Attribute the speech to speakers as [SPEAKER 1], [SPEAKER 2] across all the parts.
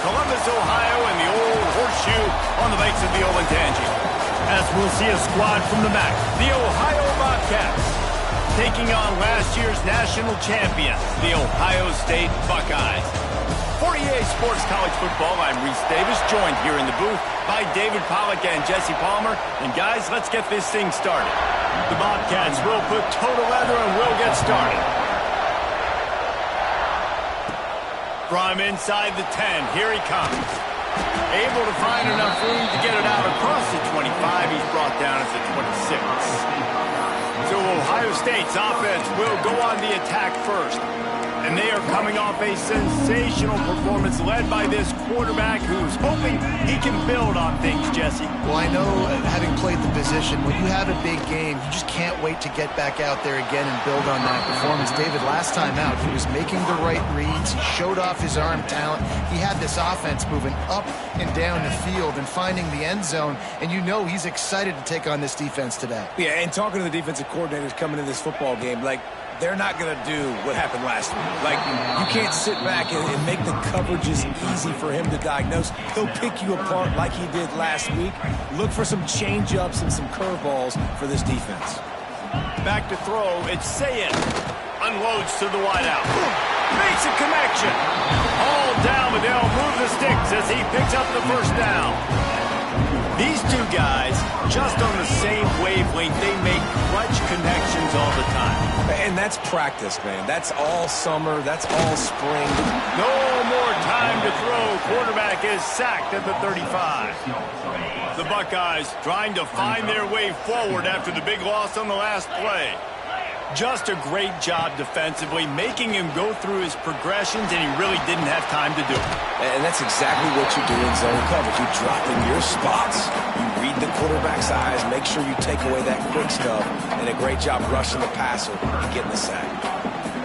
[SPEAKER 1] Columbus, Ohio, and the old horseshoe on the banks of the Olentangy. As we'll see a squad from the MAC, the Ohio Bobcats, taking on last year's national champions, the Ohio State Buckeyes. For EA Sports College Football, I'm Reese Davis, joined here in the booth by David Pollack and Jesse Palmer. And guys, let's get this thing started. The Bobcats will put toe to leather and we'll get started. From inside the 10, here he comes. Able to find enough room to get it out across the 25. He's brought down at the 26. So Ohio State's offense will go on the attack first. And they are coming off a sensational performance led by this quarterback who's hoping he can build on things, Jesse.
[SPEAKER 2] Well, I know, having played the position, when you have a big game, you just can't wait to get back out there again and build on that performance. David, last time out, he was making the right reads. He showed off his arm talent. He had this offense moving up and down the field and finding the end zone. And you know he's excited to take on this defense today.
[SPEAKER 3] Yeah, and talking to the defensive coordinators coming into this football game, they're not going to do what happened last week. You can't sit back and make the coverages easy for him to diagnose. He'll pick you apart like he did last week. Look for some change-ups and some curveballs for this defense.
[SPEAKER 1] Back to throw, it's Sayin. Unloads to the wideout. Makes a connection. All down, but they'll move the sticks as he picks up the first down. These two guys, just on the same wavelength, they make clutch connections all the time.
[SPEAKER 3] And that's practice, man. That's all summer. That's all spring.
[SPEAKER 1] No more time to throw. Quarterback is sacked at the 35. The Buckeyes trying to find their way forward after the big loss on the last play. Just a great job defensively, making him go through his progressions, and he really didn't have time to do it.
[SPEAKER 3] And that's exactly what you do in zone coverage. You drop in your spots. You read the quarterback's eyes, make sure you take away that quick stuff, and a great job rushing the passer and getting the sack.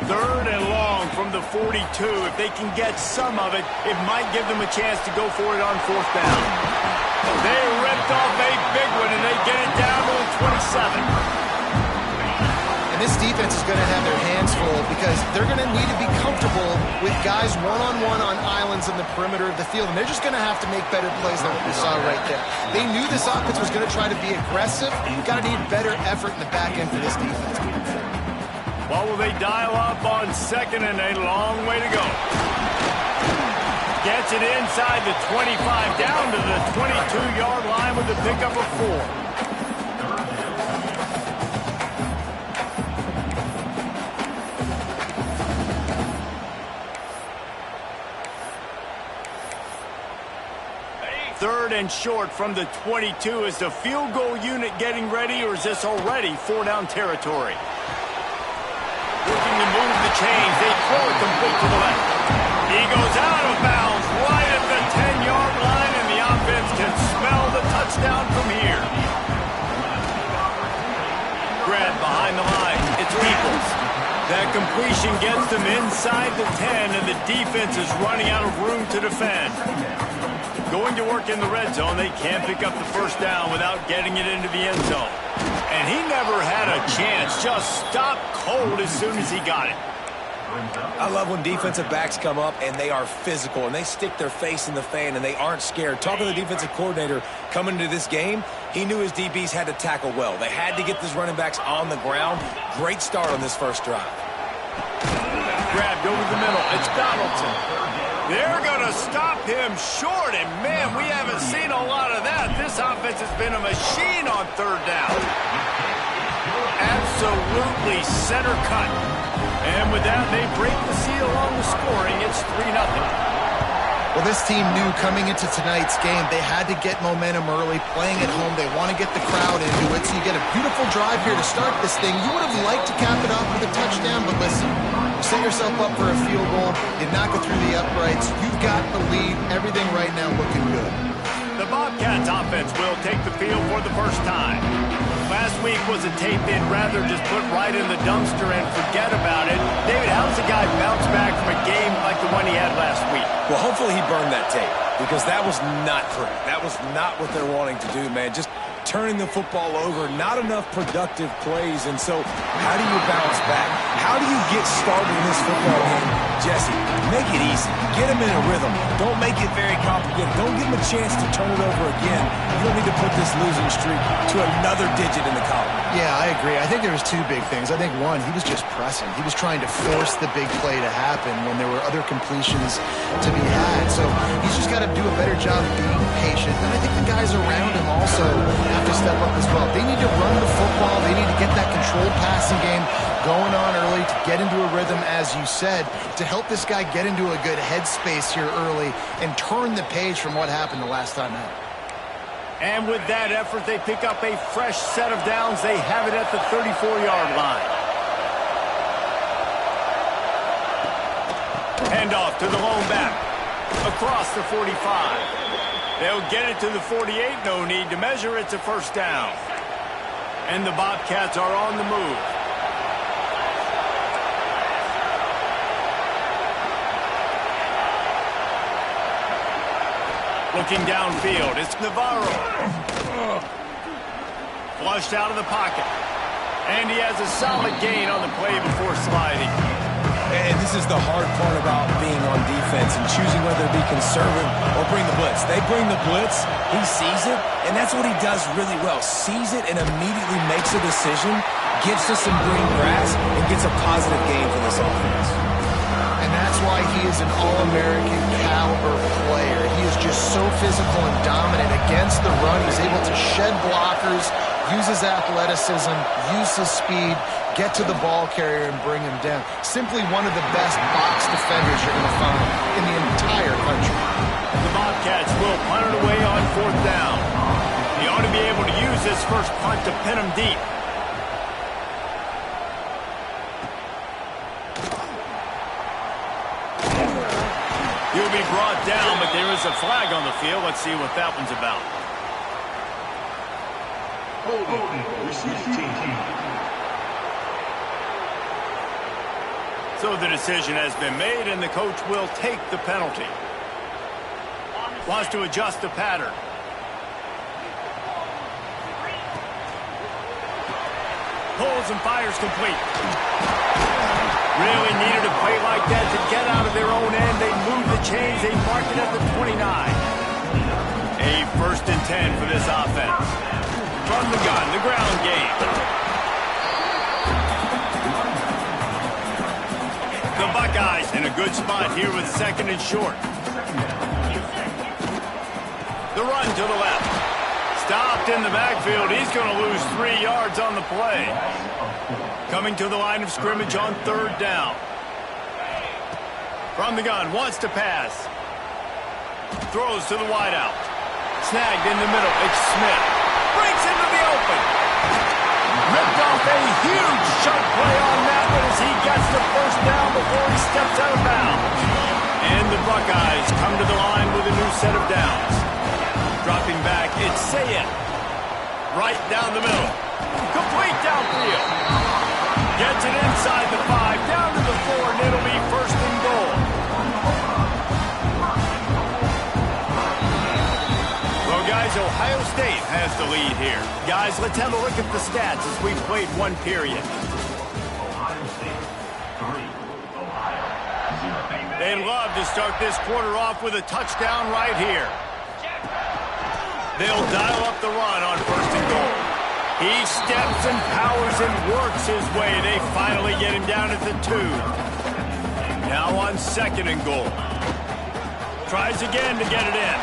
[SPEAKER 1] 3rd and long from the 42. If they can get some of it, it might give them a chance to go for it on 4th down. They ripped off a big one, and they get it down to the 27.
[SPEAKER 2] This defense is going to have their hands full because they're going to need to be comfortable with guys one-on-one on islands in the perimeter of the field, and they're just going to have to make better plays than what we saw right there. They knew this offense was going to try to be aggressive. You've got to need better effort in the back end for this defense.
[SPEAKER 1] Well, will they dial up on 2nd and a long way to go? Gets it inside the 25, down to the 22-yard line with a pickup of 4. Third and short from the 22. Is the field goal unit getting ready, or is this already 4-down territory? Looking to move the chains. They throw it complete to the left. He goes out of bounds right at the 10-yard line, and the offense can smell the touchdown from here. Grab behind the line. It's Peoples. That completion gets them inside the 10, and the defense is running out of room to defend. Going to work in the red zone, they can't pick up the first down without getting it into the end zone. And he never had a chance, just stopped cold as soon as he got it.
[SPEAKER 3] I love when defensive backs come up and they are physical and they stick their face in the fan and they aren't scared. Talking to the defensive coordinator coming into this game, he knew his DBs had to tackle well. They had to get these running backs on the ground. Great start on this first drive.
[SPEAKER 1] Grabbed over the middle. It's Donaldson. They're going to stop him short, and man, we haven't seen a lot of that. This offense has been a machine on 3rd down. Absolutely center cut. And with that, they break the seal on the scoring. It's 3-0.
[SPEAKER 2] Well, this team knew coming into tonight's game they had to get momentum early, playing at home. They want to get the crowd into it, so you get a beautiful drive here to start this thing. You would have liked to cap it off with a touchdown, but listen, you set yourself up for a field goal, did not go through the uprights. You've got the lead, everything right now looking good.
[SPEAKER 1] The Bobcats offense will take the field for the first time. Last week was a tape they'd rather just put right in the dumpster and forget about it. David, how does a guy bounce back from a game like the one he had last week?
[SPEAKER 3] Well, hopefully he burned that tape because that was not pretty. That was not what they're wanting to do, man. Just turning the football over, not enough productive plays. And so how do you bounce back? How do you get started in this football game Jesse, make it easy. Get him in a rhythm. Don't make it very complicated. Don't give him a chance to turn it over again. You don't need to put this losing streak to another digit in the column.
[SPEAKER 2] Yeah, I agree. I think there was two big things. I think, one, he was just pressing. He was trying to force the big play to happen when there were other completions to be had. So he's just got to do a better job of being patient. And I think the guys around him also have to step up as well. They need to run the football. They need to get that controlled passing game going on early to get into a rhythm, as you said, to help this guy get into a good headspace here early and turn the page from what happened the last time out.
[SPEAKER 1] And with that effort, they pick up a fresh set of downs. They have it at the 34-yard line. Hand off to the lone back. Across the 45. They'll get it to the 48. No need to measure. It's a first down. And the Bobcats are on the move. Looking downfield, it's Navarro. Flushed out of the pocket. And he has a solid gain on the play before sliding.
[SPEAKER 3] And this is the hard part about being on defense and choosing whether to be conservative or bring the blitz. They bring the blitz, he sees it, and that's what he does really well. Sees it and immediately makes a decision, gets to some green grass, and gets a positive gain for this offense.
[SPEAKER 2] And that's why he is an All-American caliber player. He is just so physical and dominant against the run. He's able to shed blockers, use his athleticism, use his speed, get to the ball carrier and bring him down. Simply one of the best box defenders you're going to find in the entire country.
[SPEAKER 1] The Bobcats will punt it away on fourth down. He ought to be able to use this first punt to pin him deep. He'll be brought down, but there is a flag on the field. Let's see what that one's about. So the decision has been made, and the coach will take the penalty. Wants to adjust the pattern. Pulls and fires complete. Really needed a play like that to get out of their own end. They move the chains. They mark it at the 29. A first and 10 for this offense. From the gun, the ground game. The Buckeyes in a good spot here with second and short. The run to the left. Stopped in the backfield. He's going to lose 3 yards on the play. Coming to the line of scrimmage on third down. From the gun, wants to pass. Throws to the wideout. Snagged in the middle. It's Smith. Breaks into the open. Ripped off a huge chunk play on that one as he gets the first down before he steps out of bounds. And the Buckeyes come to the line with a new set of downs. Dropping back, it's Sayed. Right down the middle. Complete downfield. Gets it inside the 5, down to the 4, and it'll be first and goal. Well, guys, Ohio State has the lead here. Guys, let's have a look at the stats as we've played one period. They'd love to start this quarter off with a touchdown right here. They'll dial up the run on first and goal. He steps and powers and works his way. They finally get him down at the 2. Now on second and goal. Tries again to get it in.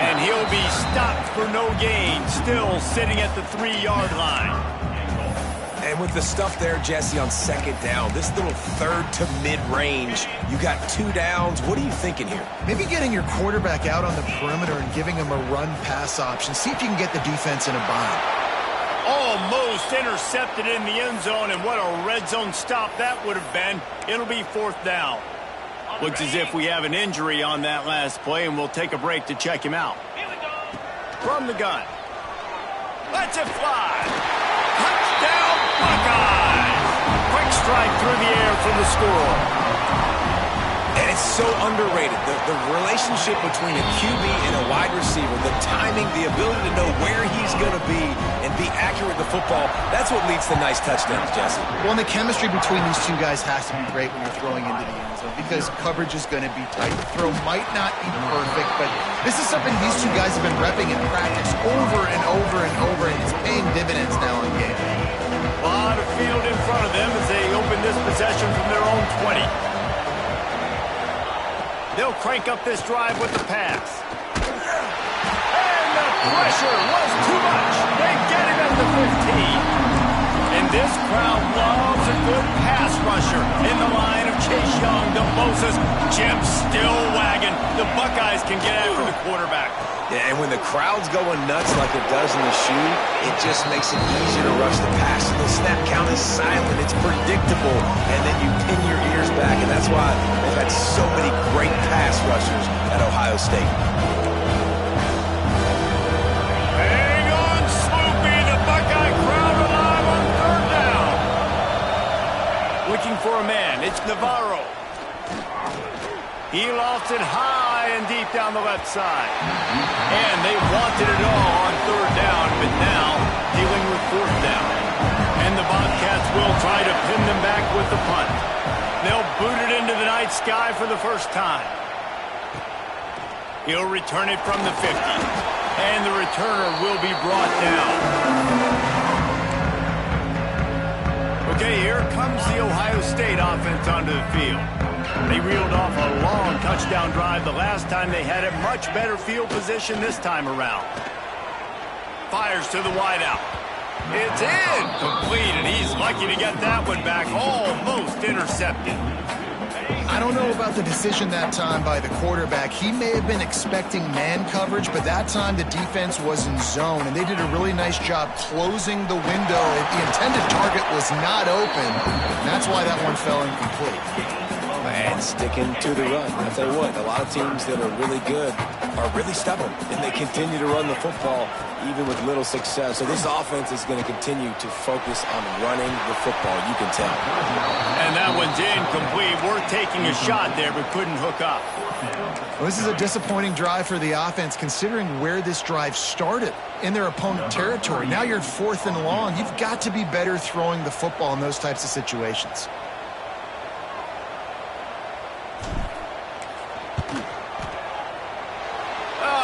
[SPEAKER 1] And he'll be stopped for no gain. Still sitting at the 3-yard line.
[SPEAKER 3] And with the stuff there, Jesse, on second down, this little third to mid-range, you got 2 downs. What are you thinking here?
[SPEAKER 2] Maybe getting your quarterback out on the perimeter and giving him a run-pass option. See if you can get the defense in a bind.
[SPEAKER 1] Almost intercepted in the end zone, and what a red zone stop that would have been. It'll be fourth down. Looks as if we have an injury on that last play, and we'll take a break to check him out. From the gun. Lets it fly. Touchdown, Buckeyes! Quick strike through the air for the score.
[SPEAKER 3] And it's so underrated. The relationship between a QB and a wide wide receiver, the timing, the ability to know where he's going to be and be accurate with the football, that's what leads to nice touchdowns, Jesse.
[SPEAKER 2] Well, and the chemistry between these two guys has to be great when you're throwing into the end zone because coverage is going to be tight. The throw might not be perfect, but this is something these two guys have been repping in practice over and over and over, and it's paying dividends now in game.
[SPEAKER 1] A lot of field in front of them as they open this possession from their own 20. They'll crank up this drive with the pass. And the pressure was too much. They get him at the 15. And this crowd loves a good pass rusher in the line of Chase Young, the Moses. Jim still wagging. The Buckeyes can get after the quarterback.
[SPEAKER 3] Yeah, and when the crowd's going nuts like it does in the shoe, it just makes it easier to rush the pass. The snap count is silent. It's predictable. And then you pin your ears back, and that's why they've had so many great pass rushers at Ohio State.
[SPEAKER 1] Hang on, Sloopy. The Buckeye crowd alive on third down. Looking for a man. It's Navarro. He lofts it high and deep down the left side. And they wanted it all on third down, but now dealing with fourth down. And the Bobcats will try to pin them back with the punt. They'll boot it into the night sky for the first time. He'll return it from the 50. And the returner will be brought down. Okay, here comes the Ohio State offense onto the field. They reeled off a long touchdown drive the last time they had a much better field position this time around. Fires to the wideout. It's incomplete, and he's lucky to get that one back. Almost intercepted.
[SPEAKER 2] I don't know about the decision that time by the quarterback. He may have been expecting man coverage, but that time the defense was in zone, and they did a really nice job closing the window. The intended target was not open. That's why that one fell incomplete.
[SPEAKER 3] And sticking to the run. I'll tell you what, a lot of teams that are really good are really stubborn, and they continue to run the football even with little success. So this offense is going to continue to focus on running the football, you can tell.
[SPEAKER 1] And that one's incomplete. Worth taking a shot there, but couldn't hook up.
[SPEAKER 2] Well, this is a disappointing drive for the offense, considering where this drive started in their opponent territory. Now you're 4th and long. You've got to be better throwing the football in those types of situations.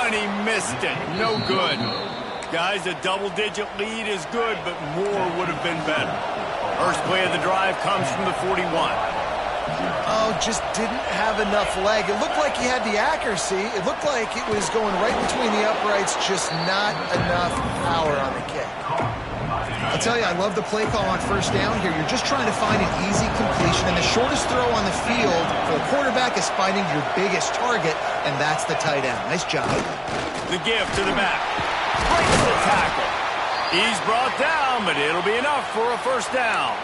[SPEAKER 1] And he missed it. No good. Guys, a double-digit lead is good, but more would have been better. First play of the drive comes from the 41.
[SPEAKER 2] Oh, just didn't have enough leg. It looked like he had the accuracy. It looked like it was going right between the uprights, just not enough power on the kick. I'll tell you, I love the play call on first down here. You're just trying to find an easy completion, and the shortest throw on the field for the quarterback is finding your biggest target, and that's the tight end. Nice job.
[SPEAKER 1] The give to the back. Breaks the tackle. He's brought down, but it'll be enough for a first down.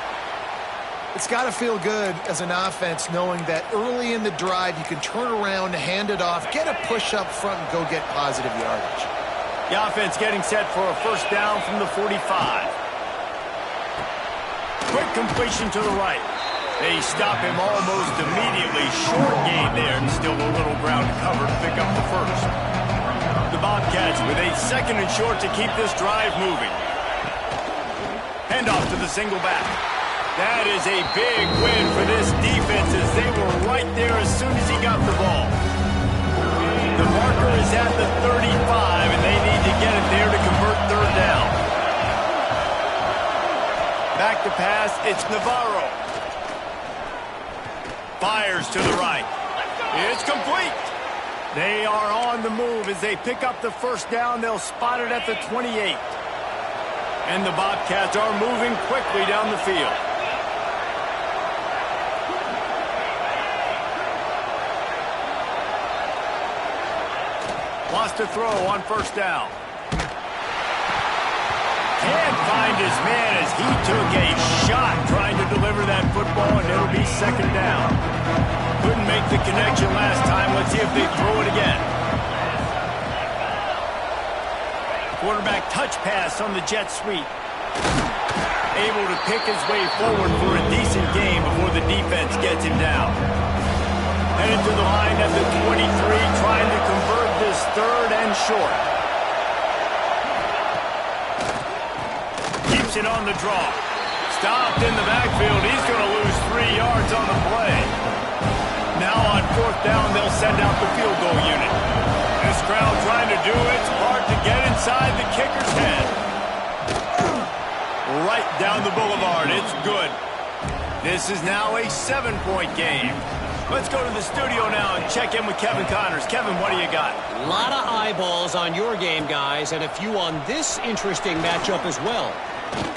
[SPEAKER 2] It's got to feel good as an offense knowing that early in the drive you can turn around, hand it off, get a push up front, and go get positive yardage.
[SPEAKER 1] The offense getting set for a first down from the 45. Quick completion to the right. They stop him almost immediately. Short gain there, and still a little ground to cover to pick up the first. The Bobcats with a 2nd and short to keep this drive moving. Handoff to the single back. That is a big win for this defense as they were right there as soon as he got the ball. The marker is at the 35, and they need to get it there to convert third down. Back to pass, it's Navarro. Fires to the right. It's complete. They are on the move as they pick up the first down. They'll spot it at the 28. And the Bobcats are moving quickly down the field. Wants to throw on first down. Can't find his man as he took a shot trying to deliver that football, and it'll be 2nd down. Couldn't make the connection last time. Let's see if they throw it again. Quarterback touch pass on the jet sweep. Able to pick his way forward for a decent game before the defense gets him down. Headed to the line at the 23, trying to convert this 3rd and falling short. Keeps it on the draw. Stopped in the backfield. He's going to lose 3 yards on the play. Now on 4th down, they'll send out the field goal unit. This crowd trying to do its part to get inside the kicker's head. Right down the boulevard. It's good. This is now a 7-point game. Let's go to the studio now and check in with Kevin Connors. Kevin, what do you got?
[SPEAKER 4] A lot of eyeballs on your game, guys, and a few on this interesting matchup as well.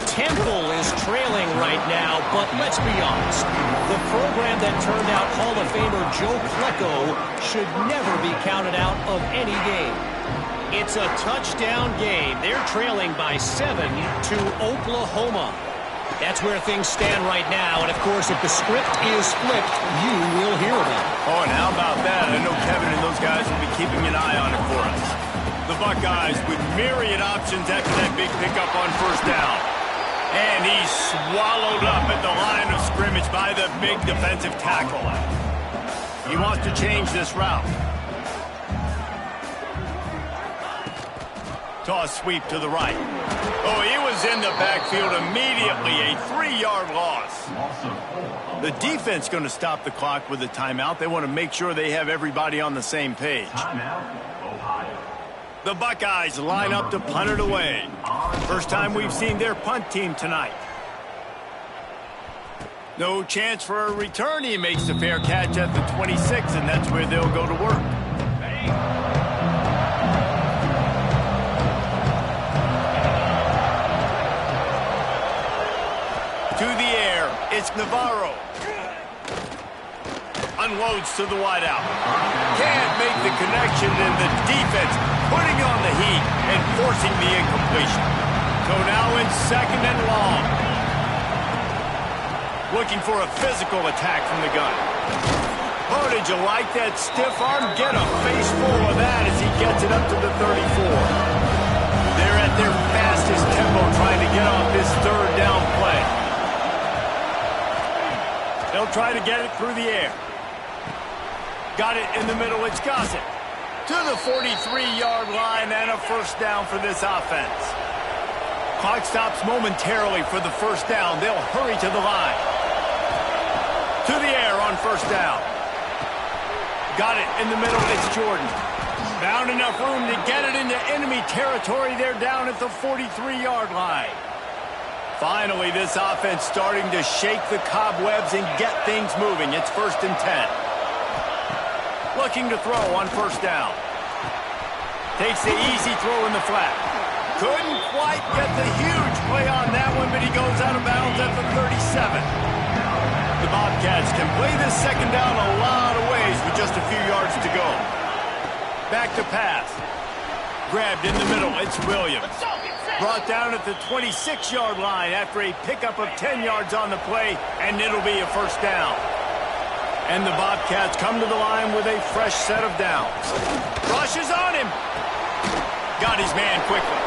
[SPEAKER 4] Temple is trailing right now, but let's be honest. The program that turned out Hall of Famer Joe Klecko should never be counted out of any game. It's a touchdown game. They're trailing by 7 to Oklahoma. That's where things stand right now, and of course, if the script is flipped, you will hear them.
[SPEAKER 1] Oh, and how about that? I know Kevin and those guys will be keeping an eye on it for us. The Buckeyes with myriad options after that big pickup on 1st down. And he's swallowed up at the line of scrimmage by the big defensive tackle. He wants to change this route. Toss sweep to the right. Oh, he was in the backfield immediately. A 3-yard loss. The defense going to stop the clock with a timeout. They want to make sure they have everybody on the same page. The Buckeyes line up to punt it away. First time we've seen their punt team tonight. No chance for a return. He makes the fair catch at the 26, and that's where they'll go to work. To the air, it's Navarro. Unloads to the wideout. Can't make the connection, and the defense putting on the heat and forcing the incompletion. So now in 2nd and long. Looking for a physical attack from the gun. Oh, did you like that stiff arm? Get a face full of that as he gets it up to the 34. They're at their fastest tempo trying to get off this 3rd down play. They'll try to get it through the air. Got it in the middle. It's Gossett. To the 43-yard line and a 1st down for this offense. Clock stops momentarily for the 1st down. They'll hurry to the line. To the air on 1st down. Got it in the middle. It's Jordan. Found enough room to get it into enemy territory. They're down at the 43-yard line. Finally, this offense starting to shake the cobwebs and get things moving. It's 1st and 10. Looking to throw on 1st down. Takes the easy throw in the flat. Couldn't quite get the huge play on that one, but he goes out of bounds at the 37. The Bobcats can play this 2nd down a lot of ways with just a few yards to go. Back to pass. Grabbed in the middle. It's Williams. Brought down at the 26-yard line after a pickup of 10 yards on the play, and it'll be a 1st down. And the Bobcats come to the line with a fresh set of downs. Rushes on him. Got his man quickly.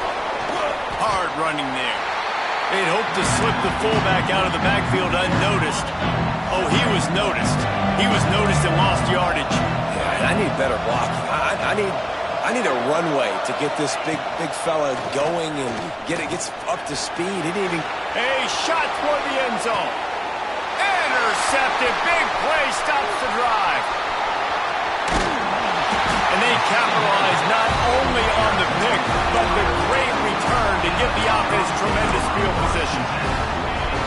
[SPEAKER 1] Hard running there. They'd hoped to slip the fullback out of the backfield unnoticed. Oh, he was noticed. He was noticed and lost yardage.
[SPEAKER 3] Yeah, I need better blocking. I need a runway to get this big fella going and gets up to speed. He didn't even...
[SPEAKER 1] A shot toward the end zone. Intercepted. Big play stops the drive. And they capitalize not only on the pick, but the great return to give the offense tremendous field position.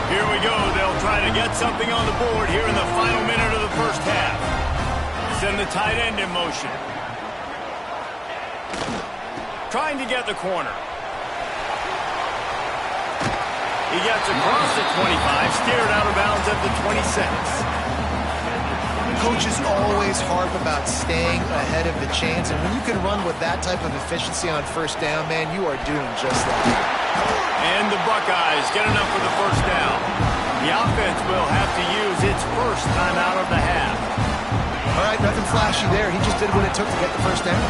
[SPEAKER 1] Here we go. They'll try to get something on the board here in the final minute of the 1st half. Send the tight end in motion. Trying to get the corner. He gets across the 25, steered out of bounds at the 26.
[SPEAKER 2] Coaches always harp about staying ahead of the chains, and when you can run with that type of efficiency on 1st down, man, you are doing just that.
[SPEAKER 1] And the Buckeyes get enough for the 1st down. The offense will have to use its 1st time out of the half.
[SPEAKER 2] All right, nothing flashy there. He just did what it took to get the 1st down.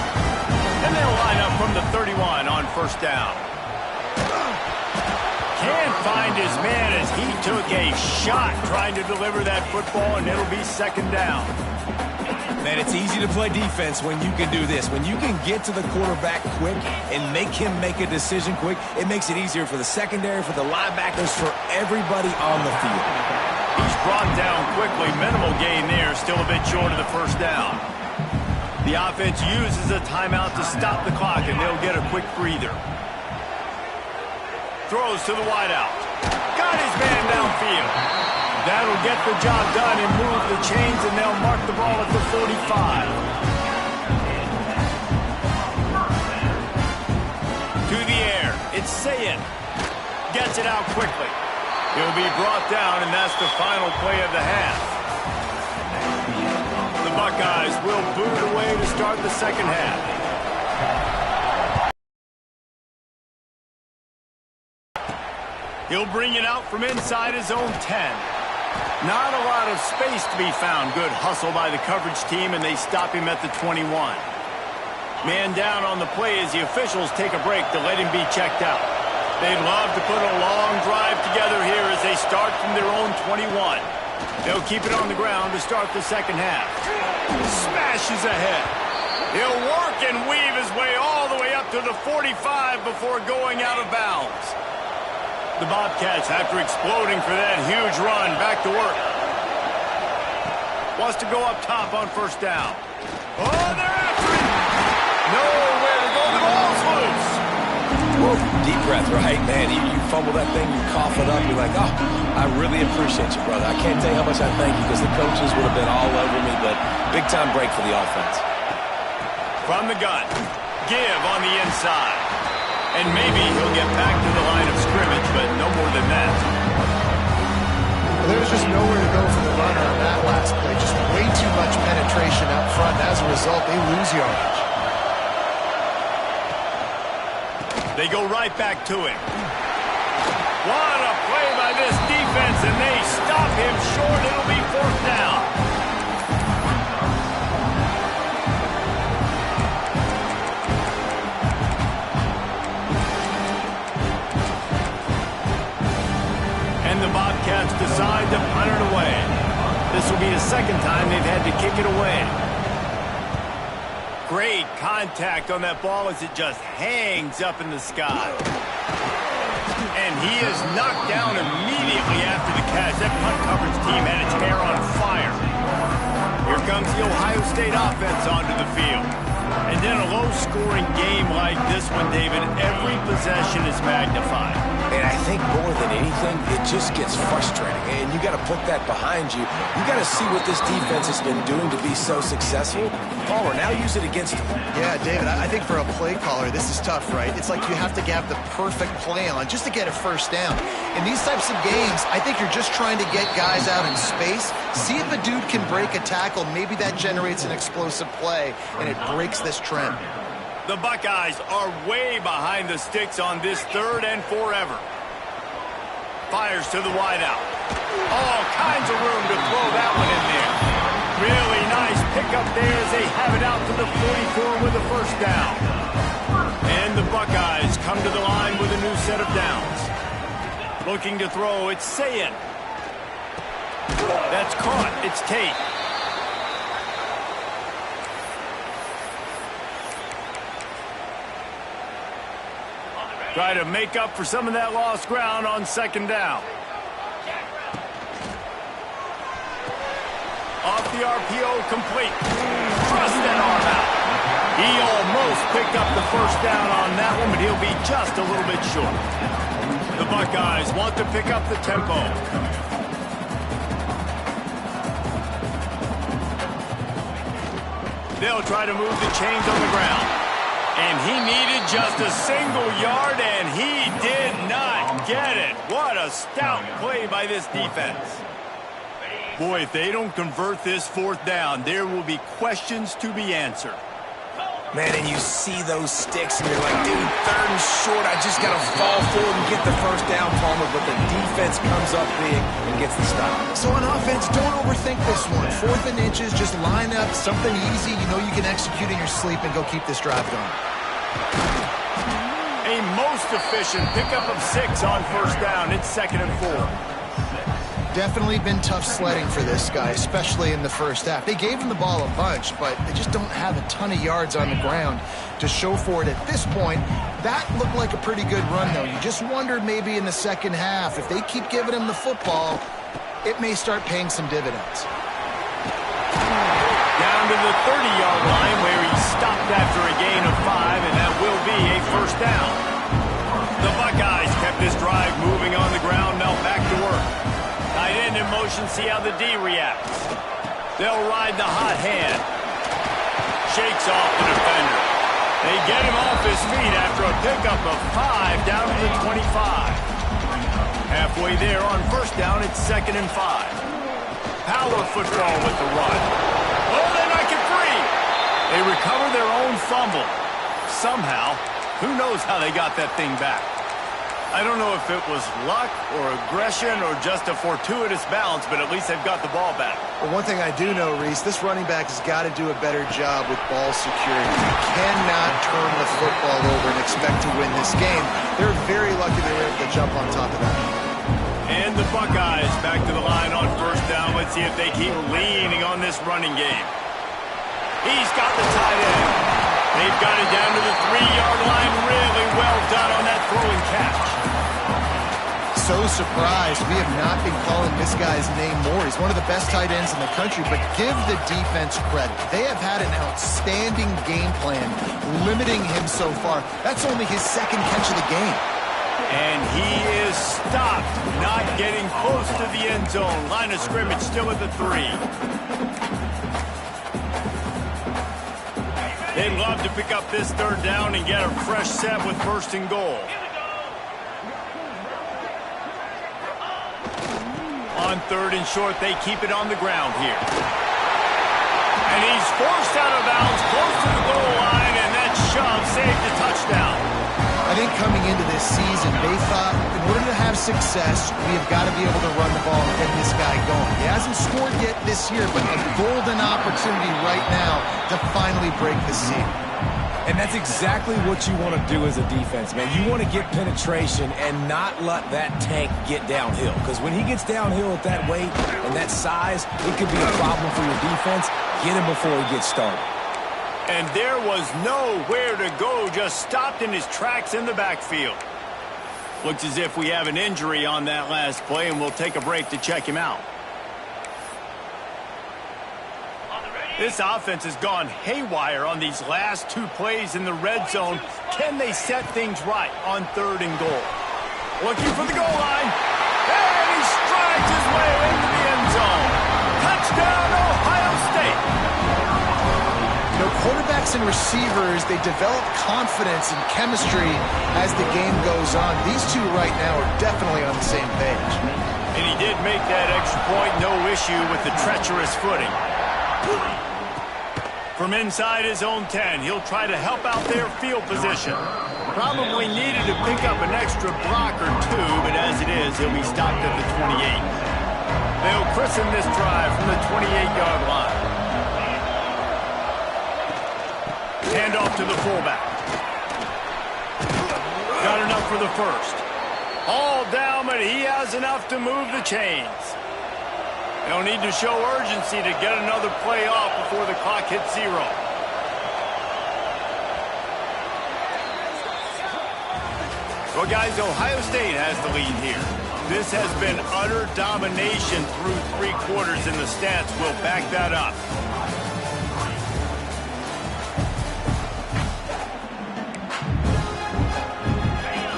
[SPEAKER 1] And they'll line up from the 31 on 1st down. Can't find his man as he took a shot trying to deliver that football, and it'll be 2nd down.
[SPEAKER 3] Man, it's easy to play defense when you can do this. When you can get to the quarterback quick and make him make a decision quick, it makes it easier for the secondary, for the linebackers, for everybody on the field.
[SPEAKER 1] He's brought down quickly. Minimal gain there. Still a bit short of the first down. The offense uses a timeout to stop the clock, and they'll get a quick breather. Throws to the wideout. Got his man downfield. That'll get the job done and move the chains, and they'll mark the ball at the 45. To the air. It's Sayin. Gets it out quickly. He'll be brought down, and that's the final play of the half. The Buckeyes will boot away to start the second half. He'll bring it out from inside his own 10. Not a lot of space to be found. Good hustle by the coverage team, and they stop him at the 21. Man down on the play as the officials take a break to let him be checked out. They'd love to put a long drive together here as they start from their own 21. They'll keep it on the ground to start the second half. Smashes ahead. He'll work and weave his way all the way up to the 45 before going out of bounds. The Bobcats, after exploding for that huge run, back to work. Wants to go up top on first down. Oh, they're after him! Nowhere to go. The ball's loose.
[SPEAKER 3] Woo, deep breath, right? Man, you fumble that thing, you cough it up, you're like, oh, I really appreciate you, brother. I can't tell you how much I thank you because the coaches would have been all over me, but big-time break for the offense.
[SPEAKER 1] From the gun. Give on the inside. And maybe he'll get back to the line of scrimmage, but no more than that.
[SPEAKER 2] Well, there was just nowhere to go for the runner on that last play. Just way too much penetration up front. As a result, they lose yardage.
[SPEAKER 1] They go right back to him. What a play by this defense, and they stop him short. It'll be fourth down. The Bobcats decide to punt it away. This will be the second time they've had to kick it away. Great contact on that ball as it just hangs up in the sky. And he is knocked down immediately after the catch. That punt coverage team had its hair on fire. Here comes the Ohio State offense onto the field. And in a low-scoring game like this one, David, every possession is magnified.
[SPEAKER 3] And I think more than anything, it just gets frustrating. And you got to put that behind you. You got to see what this defense has been doing to be so successful. Caller, now use it against them.
[SPEAKER 2] Yeah, David, I think for a play caller, this is tough, right? It's like you have to have the perfect play on just to get a first down. In these types of games, I think you're just trying to get guys out in space, see if a dude can break a tackle. Maybe that generates an explosive play, and it breaks this trend.
[SPEAKER 1] The Buckeyes are way behind the sticks on this third and forever. Fires to the wideout. All kinds of room to throw that one in there. Really nice pickup there as they have it out to the 44 with a first down. And the Buckeyes come to the line with a new set of downs. Looking to throw, it's Sayin. That's caught. It's Tate. Try to make up for some of that lost ground on second down. Off the RPO, complete. Thrust that arm out. He almost picked up the first down on that one, but he'll be just a little bit short. The Buckeyes want to pick up the tempo. They'll try to move the chains on the ground. And he needed just a single yard, and he did not get it. What a stout play by this defense. Boy, if they don't convert this fourth down, there will be questions to be answered.
[SPEAKER 3] Man, and you see those sticks, and you're like, dude, third and short, I just got to fall forward and get the first down, Palmer, but the defense comes up big and gets the stop.
[SPEAKER 2] So on offense, don't overthink this one. Fourth and inches, just line up, something easy you know you can execute in your sleep and go keep this drive going.
[SPEAKER 1] A most efficient pickup of 6 on first down. It's 2nd and 4.
[SPEAKER 2] Definitely been tough sledding for this guy, especially in the first half. They gave him the ball a bunch, but they just don't have a ton of yards on the ground to show for it at this point. That looked like a pretty good run, though. You just wondered maybe in the second half, if they keep giving him the football, it may start paying some dividends.
[SPEAKER 1] Down to the 30-yard line where he stopped after a gain of 5, and that will be a first down. The Buckeyes kept this drive moving on the ground, now back to work. Tight end in motion, see how the D reacts. They'll ride the hot hand. Shakes off the defender. They get him off his feet after a pickup of 5 down to the 25. Halfway there on first down, it's 2nd and 5. Power football with the run. Oh, they knock it free. They recover their own fumble. Somehow, who knows how they got that thing back. I don't know if it was luck or aggression or just a fortuitous bounce, but at least they've got the ball back.
[SPEAKER 2] Well, one thing I do know, Reese, this running back has got to do a better job with ball security. You cannot turn the football over and expect to win this game. They're very lucky they were able to jump on top of that.
[SPEAKER 1] And the Buckeyes back to the line on first down. Let's see if they keep leaning on this running game. He's got the tight end. They've got it down to the 3-yard line. Really well done on that throw and catch.
[SPEAKER 2] So surprised we have not been calling this guy's name more. He's one of the best tight ends in the country, but give the defense credit. They have had an outstanding game plan limiting him so far. That's only his 2nd catch of the game.
[SPEAKER 1] And he is stopped, not getting close to the end zone. Line of scrimmage still at the 3. They'd love to pick up this 3rd down and get a fresh set with 1st and goal. On 3rd and short, they keep it on the ground here. And he's forced out of bounds, close to the goal line, and that shove saved the touchdown.
[SPEAKER 2] I think coming into this season, they thought in order to have success, we have got to be able to run the ball and get this guy going. He hasn't scored yet this year, but a golden opportunity right now to finally break the seal.
[SPEAKER 3] And that's exactly what you want to do as a defense, man. You want to get penetration and not let that tank get downhill. Because when he gets downhill at that weight and that size, it could be a problem for your defense. Get him before he gets started.
[SPEAKER 1] And there was nowhere to go, just stopped in his tracks in the backfield. Looks as if we have an injury on that last play, and we'll take a break to check him out. This offense has gone haywire on these last 2 plays in the red zone. Can they set things right on 3rd and goal? Looking for the goal line. And he strides his way into the end zone. Touchdown, Ohio State.
[SPEAKER 2] You know, quarterbacks and receivers, they develop confidence and chemistry as the game goes on. These two right now are definitely on the same page.
[SPEAKER 1] And he did make that extra point, no issue with the treacherous footing. From inside his own 10, he'll try to help out their field position. Probably needed to pick up an extra block or 2, but as it is, he'll be stopped at the 28. They'll christen this drive from the 28-yard line. Hand off to the fullback. Got enough for the first. All down, but he has enough to move the chains. They'll need to show urgency to get another play off before the clock hits 0. Well, guys, Ohio State has the lead here. This has been utter domination through 3 quarters, and the stats will back that up.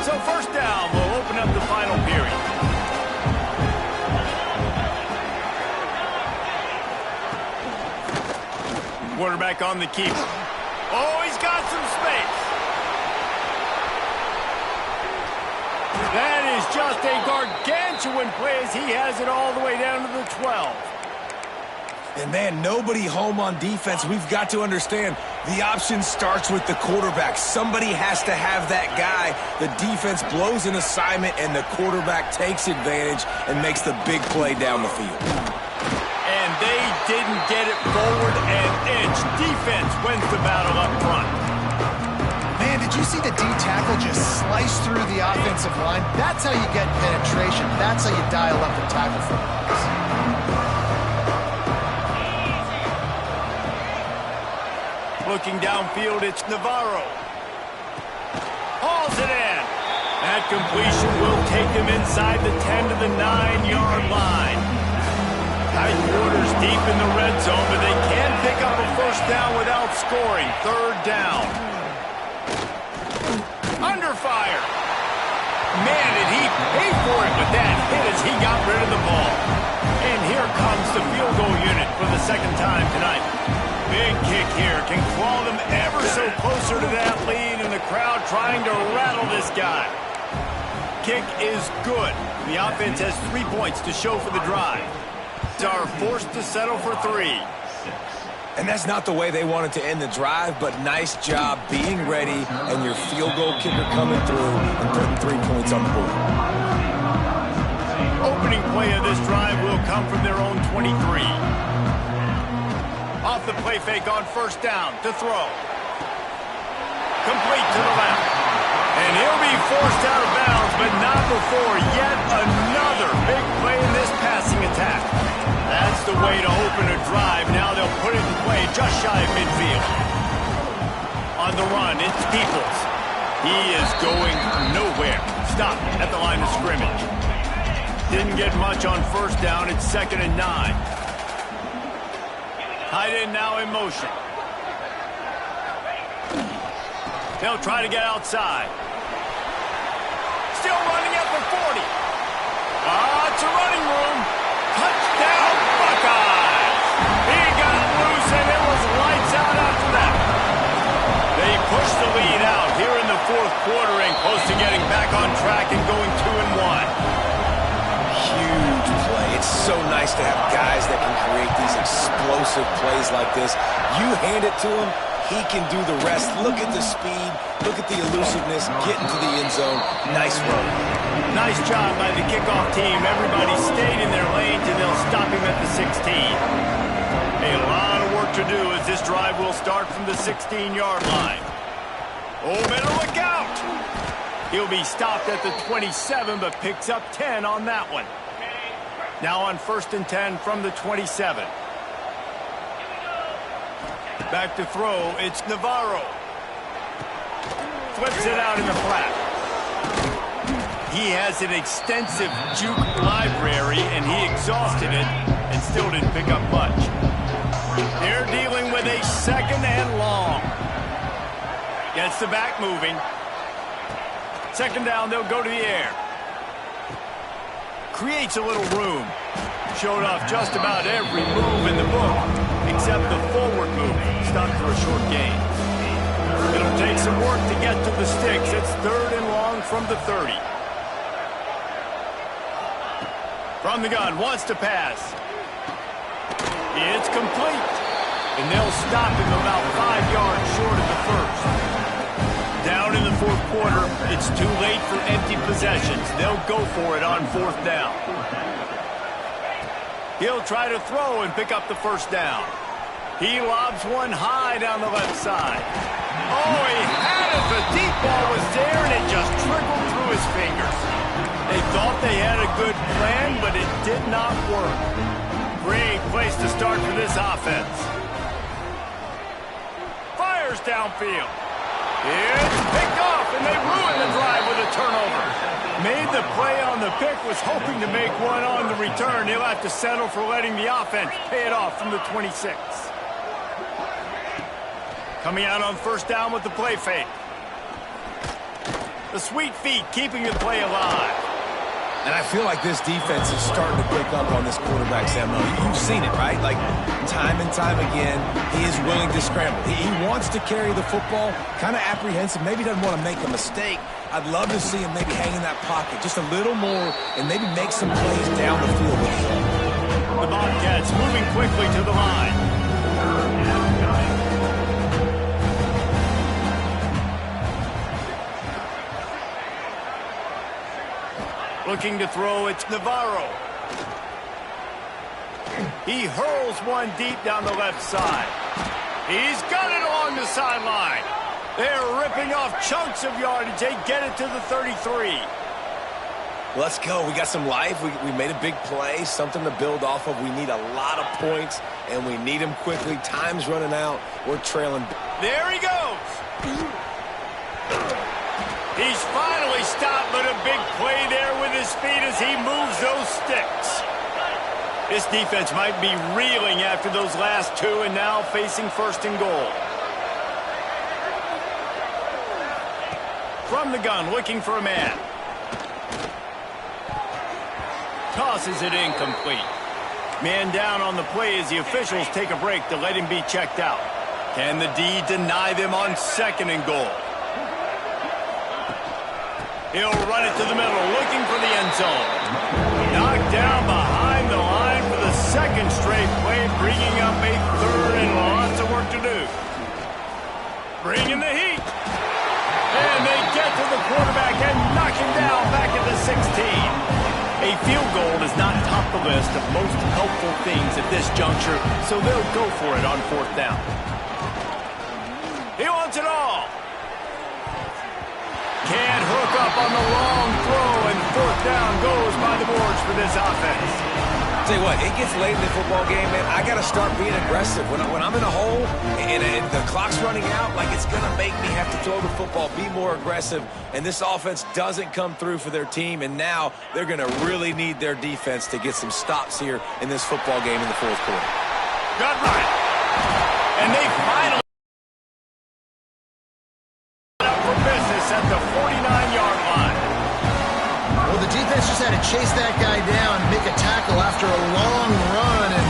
[SPEAKER 1] So first down, we'll open up the final period. Quarterback on the keeper. Oh, he's got some space. That is just a gargantuan play as he has it all the way down to the 12.
[SPEAKER 3] And, man, nobody home on defense. We've got to understand the option starts with the quarterback. Somebody has to have that guy. The defense blows an assignment, and the quarterback takes advantage and makes the big play down the field.
[SPEAKER 1] And they didn't get it forward an inch. Defense wins the battle up front.
[SPEAKER 2] Man, did Did you see the D tackle just slice through the offensive line? That's how you get penetration. That's how you dial up the tackle footballs.
[SPEAKER 1] Looking downfield, it's Navarro. Hauls it in. That completion will take him inside the 10 to the 9-yard line. Tight quarters deep in the red zone, but they can pick up a first down without scoring. Third down. Under fire. Man, did he pay for it with that hit as he got rid of the ball. And here comes the field goal unit for the second time tonight. Big kick here. Can claw them ever so closer to that lead, and the crowd trying to rattle this guy. Kick is good. The offense has 3 points to show for the drive. Are forced to settle for 3.
[SPEAKER 3] And that's not the way they wanted to end the drive, but nice job being ready and your field goal kicker coming through and putting 3 points on the board.
[SPEAKER 1] Opening play of this drive will come from their own 23. Off the play fake on first down to throw. Complete to the left. And he'll be forced out of bounds, but not before yet another big play in this passing attack. That's the way to open a drive. Now they'll put it in play just shy of midfield. On the run, it's Peoples. He is going nowhere. Stop at the line of scrimmage. Didn't get much on first down. It's 2nd and 9. Tight end now in motion. They'll try to get outside. Still running at the 40. It's a running room. Touchdown, Buckeyes! He got loose, and it was lights out after that. They pushed the lead out here in the fourth quarter and close to getting back on track and going 2-1.
[SPEAKER 3] Huge play. It's so nice to have guys that can create these explosive plays like this. You hand it to him, he can do the rest. Look at the speed. Look at the elusiveness. Get into the end zone. Nice run.
[SPEAKER 1] Nice job by the kickoff team. Everybody stayed in their lanes, and they'll stop him at the 16. A lot of work to do as this drive will start from the 16-yard line. Oh, better look out! He'll be stopped at the 27, but picks up 10 on that one. Now on 1st and 10 from the 27. Back to throw, it's Navarro. Flips it out in the flat. He has an extensive juke library, and he exhausted it and still didn't pick up much. They're dealing with a 2nd and long. Gets the back moving. 2nd down, they'll go to the air. Creates a little room. Showed off just about every move in the book, except the forward move. Stopped for a short gain. It'll take some work to get to the sticks. It's 3rd and long from the 30. From the gun, wants to pass. It's complete. And they'll stop him about 5 yards short of the first. Down in the fourth quarter, it's too late for empty possessions. They'll go for it on 4th down. He'll try to throw and pick up the first down. He lobs one high down the left side. Oh, he had it. The deep ball was there, and it just trickled through his fingers. They thought they had a good plan, but it did not work. Great place to start for this offense. Fires downfield. It's picked off, and they ruined the drive with a turnover. Made the play on the pick, was hoping to make one on the return. He'll have to settle for letting the offense pay it off from the 26. Coming out on 1st down with the play fake. The sweet feet keeping the play alive.
[SPEAKER 3] And I feel like this defense is starting to pick up on this quarterback, Samuel. You've seen it, right? Like, time and time again, he is willing to scramble. He wants to carry the football, kind of apprehensive, maybe doesn't want to make a mistake. I'd love to see him maybe hang in that pocket just a little more and maybe make some plays down the field with him.
[SPEAKER 1] The Bobcats moving quickly to the line. Looking to throw, it's Navarro. He hurls one deep down the left side. He's got it along the sideline. They're ripping off chunks of yardage. They get it to the 33.
[SPEAKER 3] Let's go. We got some life. We made a big play, something to build off of. We need a lot of points, and we need them quickly. Time's running out. We're trailing.
[SPEAKER 1] There he goes. He's finally stopped, but a big play there with his feet as he moves those sticks. This defense might be reeling after those last two and now facing first and goal. From the gun, looking for a man. Tosses it incomplete. Man down on the play as the officials take a break to let him be checked out. Can the D deny them on second and goal? He'll run it to the middle, looking for the end zone. Knocked down behind the line for the second straight play, bringing up a third and lots of work to do. Bringing the heat. And they get to the quarterback and knock him down back at the 16. A field goal does not top the list of most helpful things at this juncture, so they'll go for it on fourth down. He wants it all. Can't hook up on the long throw, and fourth down goes by the boards for this offense.
[SPEAKER 3] Tell you what, it gets late in the football game, man. I got to start being aggressive. When I'm in a hole and the clock's running out, like it's going to make me have to throw the football, be more aggressive. And this offense doesn't come through for their team, and now they're going to really need their defense to get some stops here in this football game in the fourth quarter.
[SPEAKER 1] Got right. And they finally up for business at the 49-yard line.
[SPEAKER 2] Well, the defense just had to chase that guy down, make a tackle after a long run, and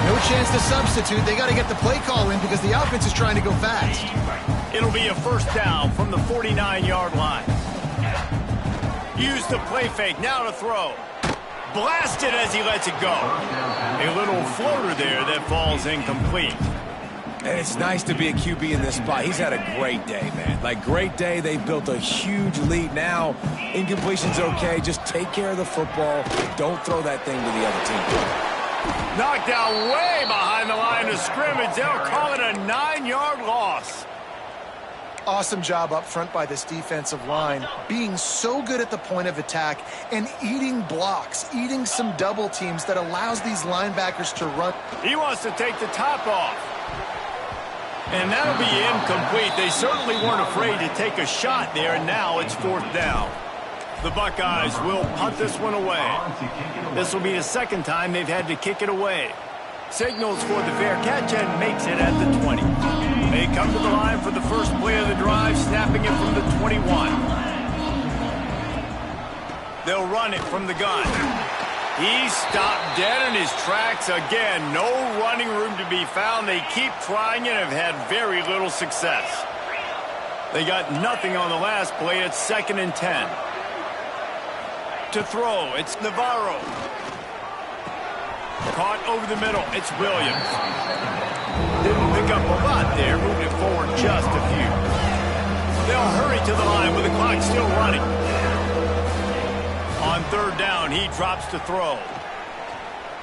[SPEAKER 2] no chance to substitute. They got to get the play call in because the offense is trying to go fast.
[SPEAKER 1] It'll be a first down from the 49-yard line. Use the play fake, now to throw. Blasted as he lets it go. A little floater there that falls incomplete.
[SPEAKER 3] And it's nice to be a QB in this spot. He's had a great day, man. Like, great day. They've built a huge lead. Now, incompletion's okay. Just take care of the football. Don't throw that thing to the other team.
[SPEAKER 1] Knocked down way behind the line of scrimmage. They'll call it a 9-yard loss.
[SPEAKER 2] Awesome job up front by this defensive line, being so good at the point of attack and eating blocks, eating some double teams that allows these linebackers to run.
[SPEAKER 1] He wants to take the top off. And that'll be incomplete. They certainly weren't afraid to take a shot there, and now it's fourth down. The Buckeyes will punt this one away. This will be the second time they've had to kick it away. Signals for the fair catch and makes it at the 20. They come to the line for the first play of the drive, snapping it from the 21. They'll run it from the gun. He stopped dead in his tracks again. No running room to be found. They keep trying and have had very little success. They got nothing on the last play. It's 2nd and 10. To throw, it's Navarro. Caught over the middle, it's Williams. Didn't pick up a lot there, moved it forward just a few. They'll hurry to the line with the clock still running. On third down, he drops to throw.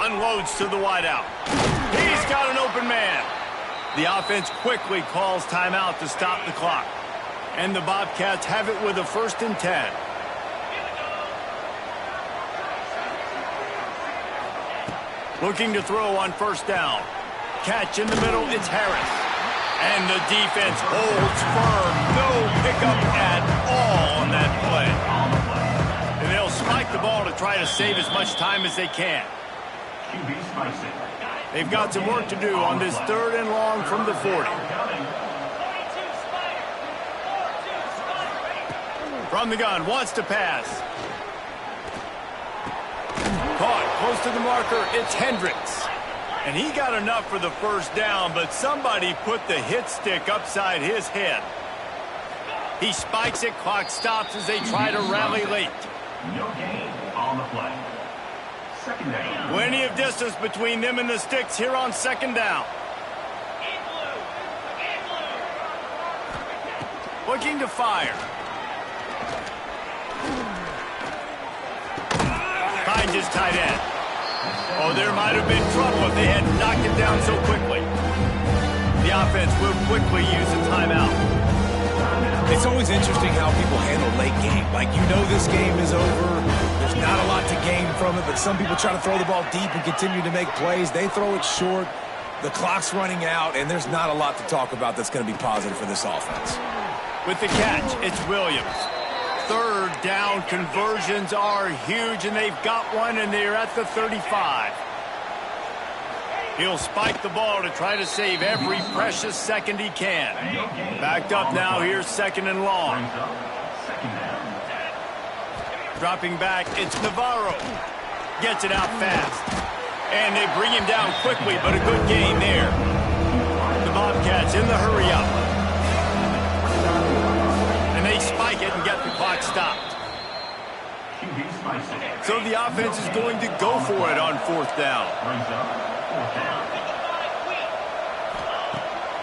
[SPEAKER 1] Unloads to the wideout. He's got an open man. The offense quickly calls timeout to stop the clock. And the Bobcats have it with a 1st and 10. Looking to throw on first down. Catch in the middle, it's Harris. And the defense holds firm. No pickup at all on that play. And they'll spike the ball to try to save as much time as they can. They've got some work to do on this 3rd and long from the 40. From the gun, wants to pass. Caught close to the marker, it's Hendricks. And he got enough for the first down, but somebody put the hit stick upside his head. He spikes it, clock stops as they try to rally late.
[SPEAKER 5] No gain on the play. 2nd down.
[SPEAKER 1] Plenty of distance between them and the sticks here on 2nd down. Looking to fire. Finds his tight end. Oh, there might have been trouble if they had knocked him down so quickly. The offense will quickly use a timeout.
[SPEAKER 3] It's always interesting how people handle late game. Like, you know this game is over. There's not a lot to gain from it, but some people try to throw the ball deep and continue to make plays. They throw it short. The clock's running out, and there's not a lot to talk about that's going to be positive for this offense.
[SPEAKER 1] With the catch, it's Williams. Third down conversions are huge, and they've got one, and they're at the 35. He'll spike the ball to try to save every precious second he can. Backed up now, here's 2nd and long. Dropping back, it's Navarro. Gets it out fast. And they bring him down quickly, but a good gain there. The Bobcats in the hurry-up. And they spike it and get the clock stopped. So the offense is going to go for it on 4th down.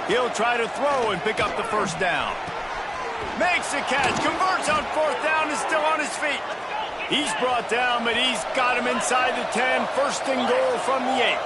[SPEAKER 1] He'll try to throw and pick up the 1st down. Makes the catch, converts on 4th down, is still on his feet. He's brought down, but he's got him inside the 10. 1st and goal from the 8.